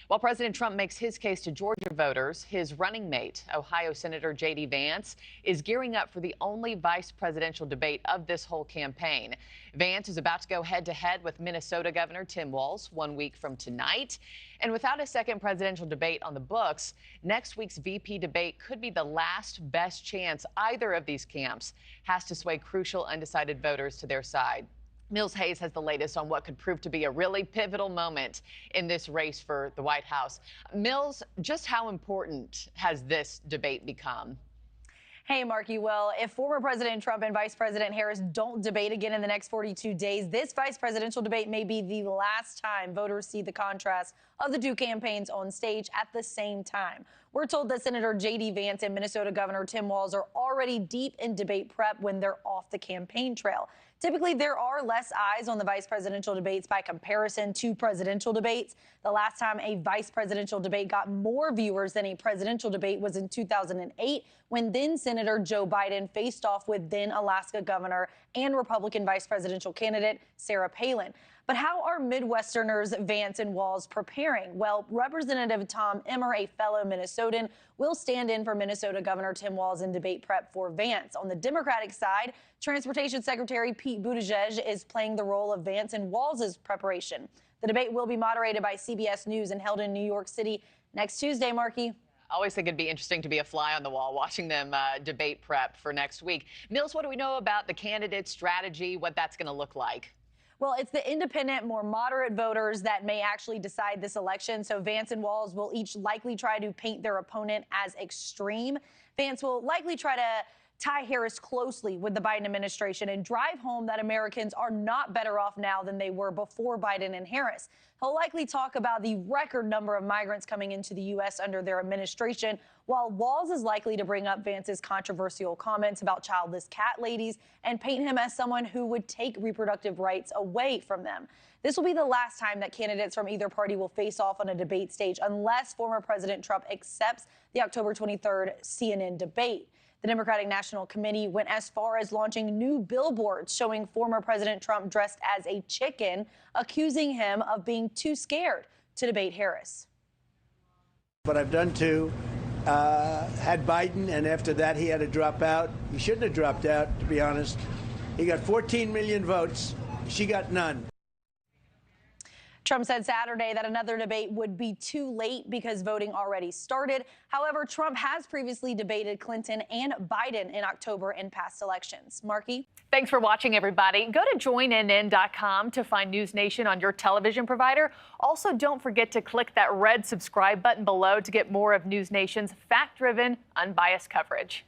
While President Trump makes his case to Georgia voters, his running mate, Ohio Senator J.D. Vance, is gearing up for the only vice presidential debate of this whole campaign. Vance is about to go head-to-head with Minnesota Governor Tim Walz 1 week from tonight. And without a second presidential debate on the books, next week's VP debate could be the last best chance either of these camps has to sway crucial undecided voters to their side. Mills Hayes has the latest on what could prove to be a really pivotal moment in this race for the White House. Mills, just how important has this debate become? Hey, Markie. Well, if former President Trump and Vice President Harris don't debate again in the next 42 days, this vice presidential debate may be the last time voters see the contrast of the two campaigns on stage at the same time. We're told that Senator J.D. Vance and Minnesota Governor Tim Walz are already deep in debate prep when they're off the campaign trail. Typically, there are less eyes on the vice presidential debates by comparison to presidential debates. The last time a vice presidential debate got more viewers than a presidential debate was in 2008, when then Senator Joe Biden faced off with then Alaska Governor and Republican vice presidential candidate Sarah Palin. But how are Midwesterners Vance and Walz preparing? Well, Representative Tom Emmer, a fellow Minnesotan, will stand in for Minnesota Governor Tim Walz in debate prep for Vance. On the Democratic side, Transportation Secretary Pete Buttigieg is playing the role of Vance and Walz's preparation. The debate will be moderated by CBS News and held in New York City next Tuesday, Markie. I always think it'd be interesting to be a fly on the wall watching them debate prep for next week. Mills, what do we know about the candidate strategy, what that's going to look like? Well, it's the independent, more moderate voters that may actually decide this election. So Vance and Walz will each likely try to paint their opponent as extreme. Vance will likely try to tie Harris closely with the Biden administration and drive home that Americans are not better off now than they were before Biden and Harris. He'll likely talk about the record number of migrants coming into the U.S. under their administration, while Walz is likely to bring up Vance's controversial comments about childless cat ladies and paint him as someone who would take reproductive rights away from them. This will be the last time that candidates from either party will face off on a debate stage unless former President Trump accepts the October 23rd CNN debate. The Democratic National Committee went as far as launching new billboards showing former President Trump dressed as a chicken, accusing him of being too scared to debate Harris. What I've done too, had Biden, and after that he had to drop out. He shouldn't have dropped out, to be honest. He got 14 million votes. She got none. Trump said Saturday that another debate would be too late because voting already started. However, Trump has previously debated Clinton and Biden in October in past elections. Markie? Thanks for watching, everybody. Go to joinnn.com to find NewsNation on your television provider. Also, don't forget to click that red subscribe button below to get more of NewsNation's fact-driven, unbiased coverage.